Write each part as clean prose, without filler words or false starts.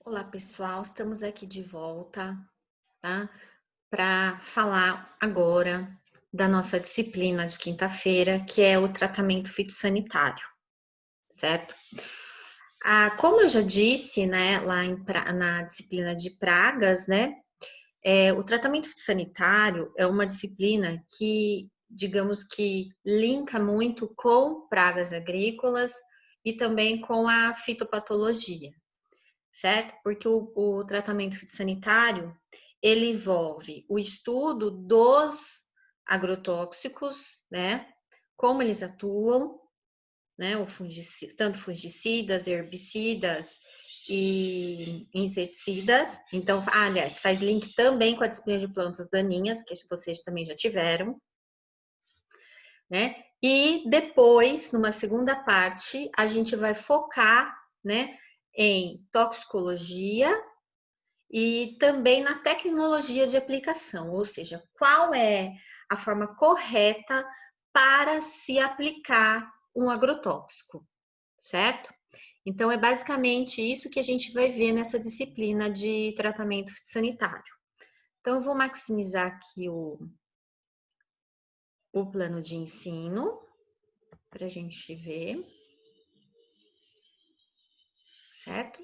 Olá, pessoal, estamos aqui de volta, tá? Para falar agora da nossa disciplina de quinta-feira, que é o tratamento fitossanitário, certo? Como eu já disse, né, na disciplina de pragas, né, o tratamento fitossanitário é uma disciplina que, digamos que, linka muito com pragas agrícolas e também com a fitopatologia, certo? Porque o tratamento fitossanitário, ele envolve o estudo dos agrotóxicos, né? Como eles atuam, né? Tanto fungicidas, herbicidas e inseticidas. Então, aliás, faz link também com a disciplina de plantas daninhas, que vocês também já tiveram, né? E depois, numa segunda parte, a gente vai focar, né, em toxicologia e também na tecnologia de aplicação, ou seja, qual é a forma correta para se aplicar um agrotóxico, certo? Então, é basicamente isso que a gente vai ver nessa disciplina de tratamento sanitário. Então, eu vou maximizar aqui o plano de ensino para a gente ver, certo?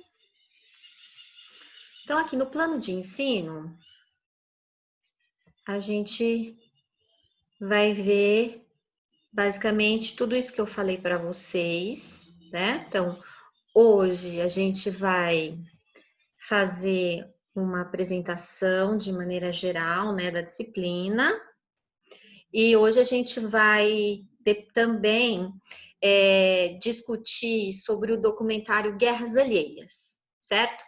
Então, aqui no plano de ensino, a gente vai ver basicamente tudo isso que eu falei para vocês, né? Então, hoje a gente vai fazer uma apresentação de maneira geral, né, da disciplina, e hoje a gente vai também discutir sobre o documentário Guerras Alheias, certo?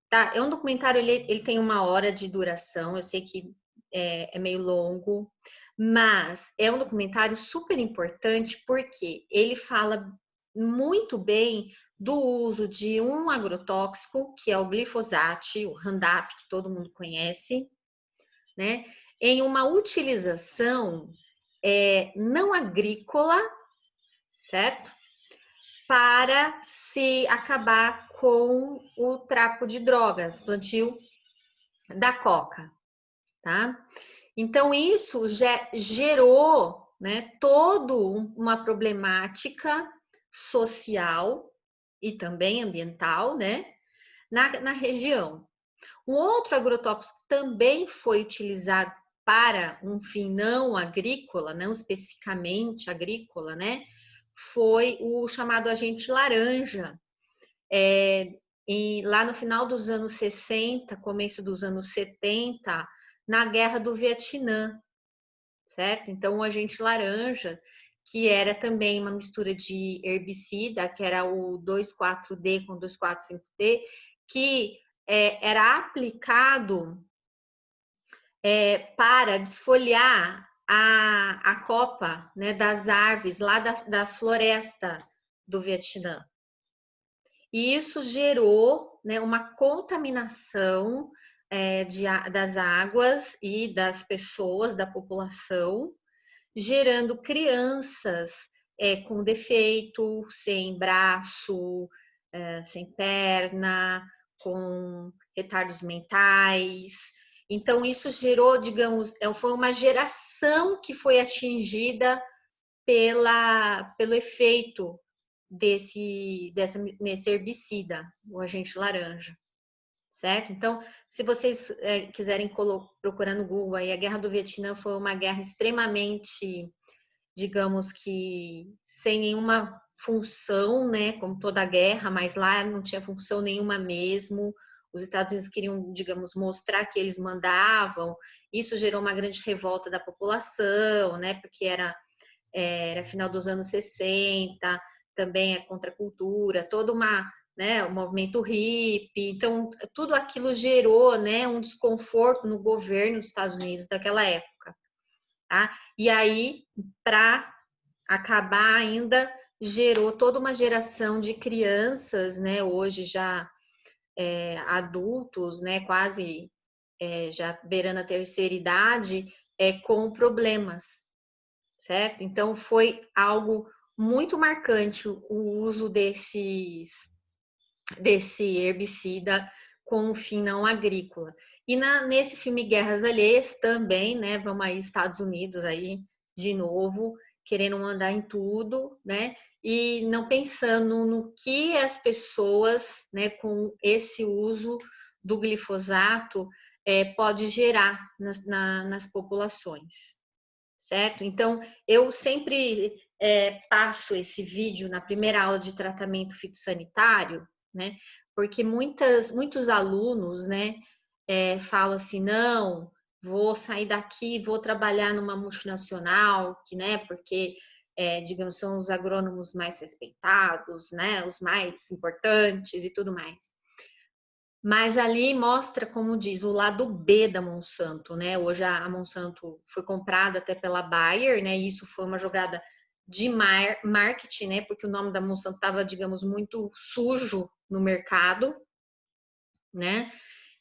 Tá, é um documentário, ele tem 1 hora de duração, eu sei que é meio longo, mas é um documentário super importante porque ele fala muito bem do uso de um agrotóxico, que é o glifosato, o Roundup, que todo mundo conhece, né? Em uma utilização não agrícola, certo? Para se acabar com o tráfico de drogas, plantio da coca, tá? Então, isso já gerou, né, toda uma problemática social e também ambiental, né, na região. Um outro agrotóxico também foi utilizado para um fim não agrícola, não especificamente agrícola, né, foi o chamado agente laranja, e lá no final dos anos 60, começo dos anos 70, na Guerra do Vietnã, certo? Então, o agente laranja, que era também uma mistura de herbicida, que era o 2,4-D com 2,4,5-D, que era aplicado para desfolhar a copa, né, das árvores lá da floresta do Vietnã. E isso gerou, né, uma contaminação das águas e das pessoas, da população, gerando crianças com defeito, sem braço, sem perna, com retardos mentais. Então, isso gerou, digamos, foi uma geração que foi atingida pelo efeito nesse herbicida, o agente laranja, certo? Então, se vocês quiserem procurar no Google, aí, a Guerra do Vietnã foi uma guerra extremamente, digamos que, sem nenhuma função, né? Como toda guerra, mas lá não tinha função nenhuma mesmo. Os Estados Unidos queriam, digamos, mostrar que eles mandavam. Isso gerou uma grande revolta da população, né? Porque era final dos anos 60, também é contracultura, toda né, o movimento hippie, então tudo aquilo gerou, né, um desconforto no governo dos Estados Unidos daquela época, tá? E aí, para acabar ainda, gerou toda uma geração de crianças, né, hoje já adultos, né, quase já beirando a terceira idade, com problemas, certo? Então, foi algo muito marcante o uso desse herbicida com um fim não agrícola. E nesse filme Guerras Alheias também, né? Vamos aí, Estados Unidos aí, de novo, querendo mandar em tudo, né? E não pensando no que as pessoas, né, com esse uso do glifosato, pode gerar nas populações, certo? Então, eu sempre passo esse vídeo na primeira aula de tratamento fitossanitário, né? Porque muitos alunos, né, falam assim, não, vou sair daqui, vou trabalhar numa multinacional, que, né, porque, digamos, são os agrônomos mais respeitados, né, os mais importantes e tudo mais. Mas ali mostra, como diz, o lado B da Monsanto, né? Hoje a Monsanto foi comprada até pela Bayer, né? E isso foi uma jogada de marketing, né? Porque o nome da Monsanto estava, digamos, muito sujo no mercado, né?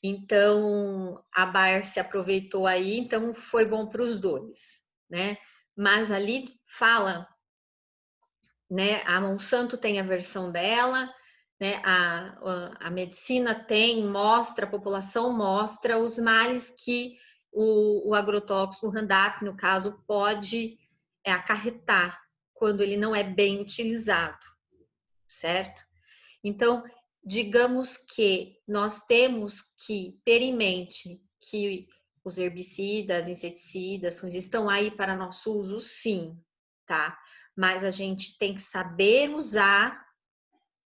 Então a Bayer se aproveitou aí, então foi bom para os dois, né? Mas ali fala, né? A Monsanto tem a versão dela, né? A medicina tem, mostra, a população mostra os males que o agrotóxico, o Roundup, no caso, pode acarretar quando ele não é bem utilizado, certo? Então, digamos que nós temos que ter em mente que os herbicidas, inseticidas, estão aí para nosso uso, sim, tá? Mas a gente tem que saber usar,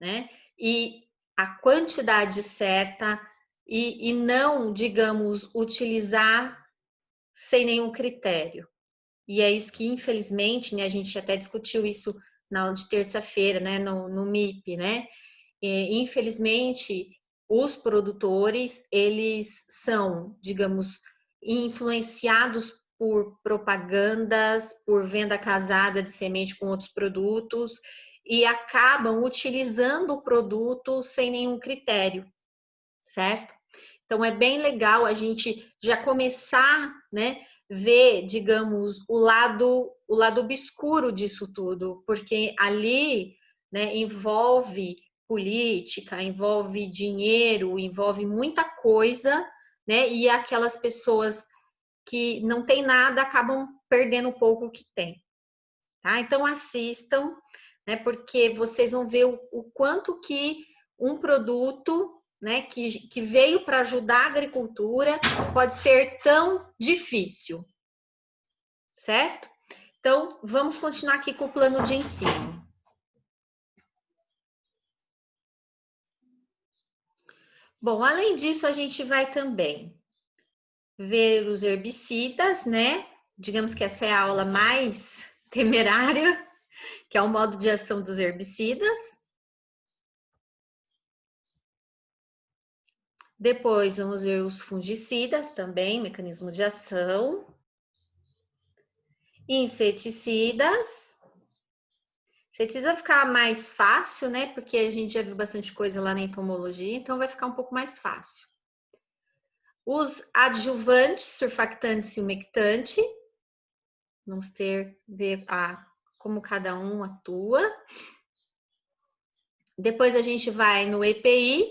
né? E a quantidade certa e não, digamos, utilizar sem nenhum critério. E é isso que, infelizmente, né, a gente até discutiu isso na aula de terça-feira, né, no MIP, né? E, infelizmente, os produtores, eles são, digamos, influenciados por propagandas, por venda casada de semente com outros produtos e acabam utilizando o produto sem nenhum critério, certo? Então é bem legal a gente já começar, né, ver, digamos, o lado obscuro disso tudo, porque ali, né, envolve política, envolve dinheiro, envolve muita coisa, né? E aquelas pessoas que não têm nada acabam perdendo um pouco o que tem, tá? Então assistam, né? Porque vocês vão ver o quanto que um produto, né, que veio para ajudar a agricultura pode ser tão difícil, certo? Então, vamos continuar aqui com o plano de ensino. Bom, além disso, a gente vai também ver os herbicidas, né? Digamos que essa é a aula mais temerária, que é o modo de ação dos herbicidas. Depois vamos ver os fungicidas também, mecanismo de ação. Inseticidas. Inseticidas vai ficar mais fácil, né? Porque a gente já viu bastante coisa lá na entomologia, então vai ficar um pouco mais fácil. Os adjuvantes, surfactantes e umectante. Vamos ver como cada um atua. Depois a gente vai no EPI,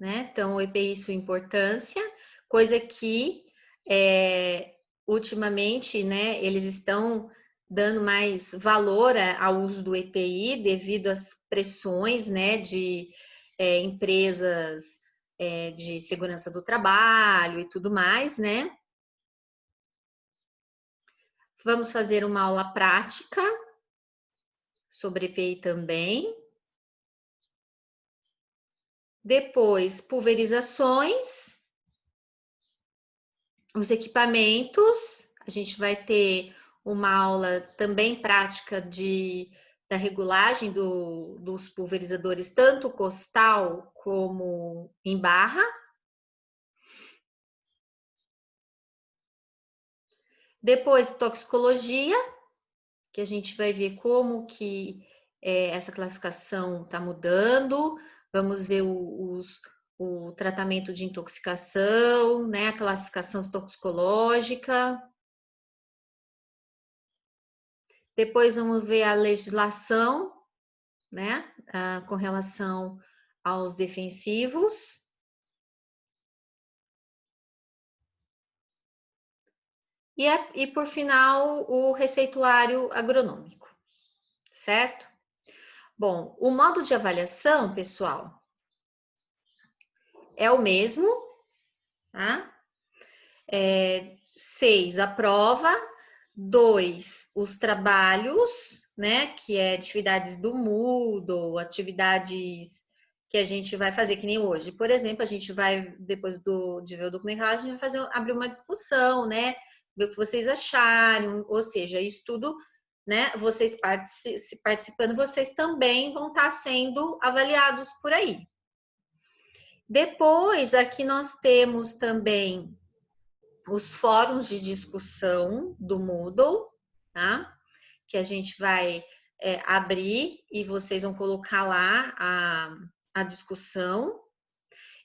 né? Então, o EPI, sua importância, coisa que ultimamente, né, eles estão dando mais valor ao uso do EPI devido às pressões, né, de empresas de segurança do trabalho e tudo mais, né? Vamos fazer uma aula prática sobre EPI também. Depois, pulverizações, os equipamentos, a gente vai ter uma aula também prática da regulagem dos pulverizadores, tanto costal como em barra. Depois, toxicologia, que a gente vai ver como que essa classificação está mudando. Vamos ver o tratamento de intoxicação, né, a classificação toxicológica. Depois vamos ver a legislação, né, com relação aos defensivos. E por final, o receituário agronômico, certo? Bom, o modo de avaliação, pessoal, é o mesmo, tá? 6, a prova. 2, os trabalhos, né? Que é atividades do Moodle, atividades que a gente vai fazer, que nem hoje. Por exemplo, a gente vai, depois de ver o documentário, a gente vai abrir uma discussão, né? Ver o que vocês acharam, ou seja, isso tudo, né? Vocês participando, vocês também vão estar sendo avaliados por aí. Depois, aqui nós temos também os fóruns de discussão do Moodle, tá? Que a gente vai abrir e vocês vão colocar lá a discussão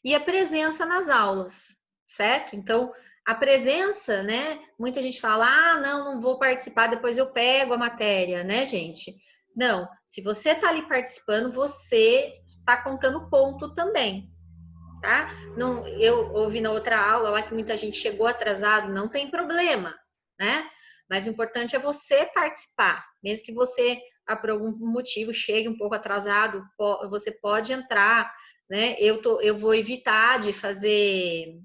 e a presença nas aulas, certo? Então, a presença, né? Muita gente fala, ah, não vou participar, depois eu pego a matéria, né, gente? Não, se você tá ali participando, você tá contando ponto também, tá? Não, eu ouvi na outra aula lá que muita gente chegou atrasado, não tem problema, né? Mas o importante é você participar, mesmo que você, por algum motivo, chegue um pouco atrasado, você pode entrar, né? Eu vou evitar de fazer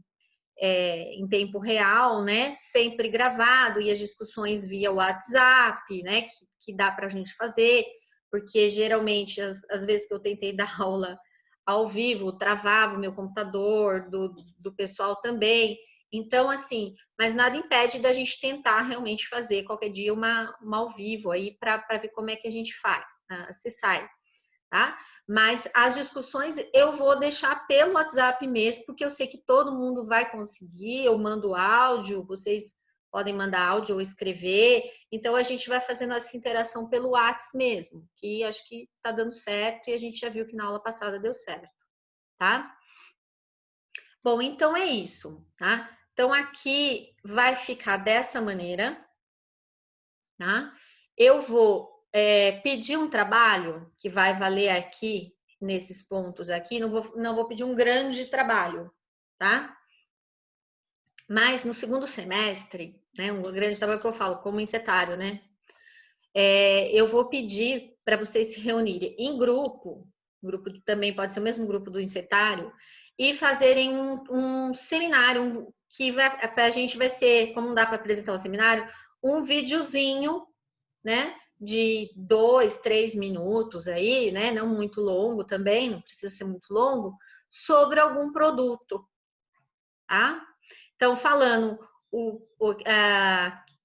em tempo real, né? Sempre gravado e as discussões via WhatsApp, né? Que dá para a gente fazer, porque geralmente as vezes que eu tentei dar aula ao vivo, travava o meu computador, do pessoal também. Então, assim, mas nada impede da gente tentar realmente fazer qualquer dia uma ao vivo aí para ver como é que a gente faz, se sai, tá? Mas as discussões eu vou deixar pelo WhatsApp mesmo, porque eu sei que todo mundo vai conseguir, eu mando áudio, vocês podem mandar áudio ou escrever, então a gente vai fazendo essa interação pelo WhatsApp mesmo, que acho que tá dando certo e a gente já viu que na aula passada deu certo, tá? Bom, então é isso, tá? Então aqui vai ficar dessa maneira, tá? Eu vou pedir um trabalho que vai valer aqui, nesses pontos aqui, não vou pedir um grande trabalho, tá? Mas no segundo semestre, né, um grande trabalho que eu falo, como encetário, né? Eu vou pedir para vocês se reunirem em grupo também pode ser o mesmo grupo do encetário, e fazerem um seminário, que a gente vai ser, como não dá para apresentar o seminário, um videozinho, né? De 2, 3 minutos aí, né? Não muito longo também, não precisa ser muito longo, sobre algum produto, tá? Então, falando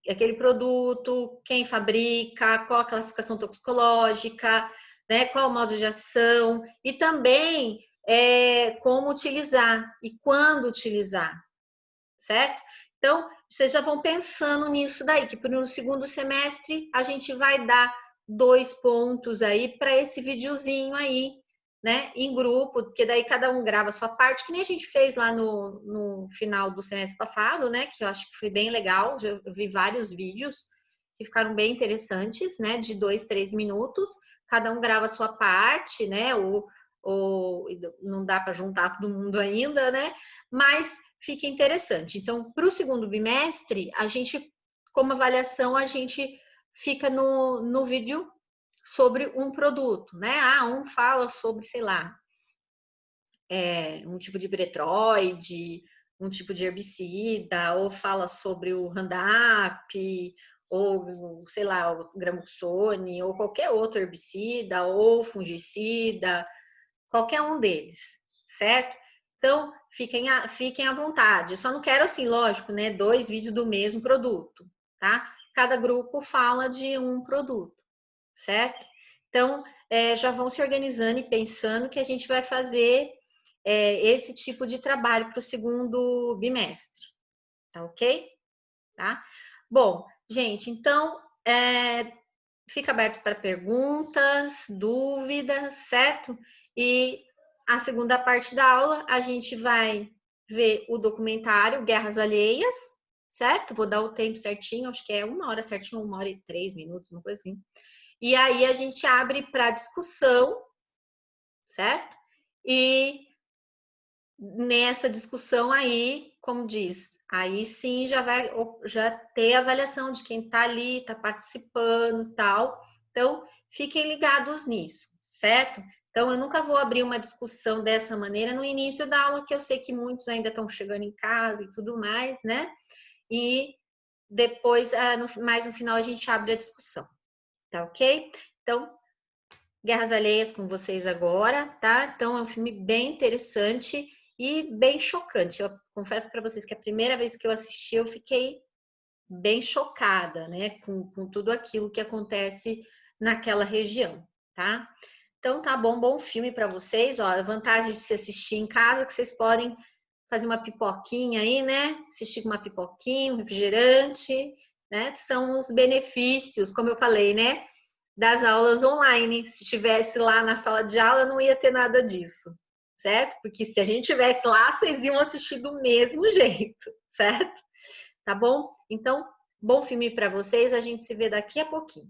aquele produto, quem fabrica, qual a classificação toxicológica, né? Qual o modo de ação e também como utilizar e quando utilizar, certo? Então, vocês já vão pensando nisso daí, que no segundo semestre a gente vai dar 2 pontos aí para esse videozinho aí, né? Em grupo, porque daí cada um grava a sua parte, que nem a gente fez lá no final do semestre passado, né? Que eu acho que foi bem legal. Eu vi vários vídeos que ficaram bem interessantes, né? De 2, 3 minutos. Cada um grava a sua parte, né? Ou não dá para juntar todo mundo ainda, né? Mas fica interessante. Então, para o segundo bimestre, a gente, como avaliação, a gente fica no vídeo sobre um produto, né? Um fala sobre, sei lá, um tipo de piretroide, um tipo de herbicida, ou fala sobre o Roundup, ou, sei lá, o Gramoxone, ou qualquer outro herbicida, ou fungicida, qualquer um deles, certo? Então, fiquem à vontade. Eu só não quero, assim, lógico, né? 2 vídeos do mesmo produto, tá? Cada grupo fala de um produto, certo? Então, já vão se organizando e pensando que a gente vai fazer esse tipo de trabalho para o segundo bimestre, tá ok? Tá? Bom, gente, então, fica aberto para perguntas, dúvidas, certo? E a segunda parte da aula, a gente vai ver o documentário Guerras Alheias, certo? Vou dar o tempo certinho, acho que é 1 hora certinho, 1 hora e 3 minutos, uma coisa assim. E aí a gente abre para discussão, certo? E nessa discussão aí, como diz, aí sim já vai já ter avaliação de quem está ali, está participando, tal. Então, fiquem ligados nisso, certo? Então, eu nunca vou abrir uma discussão dessa maneira no início da aula, que eu sei que muitos ainda estão chegando em casa e tudo mais, né? E depois, mais no final, a gente abre a discussão, tá ok? Então, Guerras Alheias com vocês agora, tá? Então, é um filme bem interessante e bem chocante. Eu confesso para vocês que a primeira vez que eu assisti, eu fiquei bem chocada, né? Com tudo aquilo que acontece naquela região, tá? Então, tá bom, bom filme para vocês. Ó, a vantagem de se assistir em casa é que vocês podem fazer uma pipoquinha aí, né? Assistir com uma pipoquinha, um refrigerante, né? São os benefícios, como eu falei, né? Das aulas online. Se estivesse lá na sala de aula, não ia ter nada disso, certo? Porque se a gente tivesse lá, vocês iam assistir do mesmo jeito, certo? Tá bom? Então, bom filme para vocês. A gente se vê daqui a pouquinho.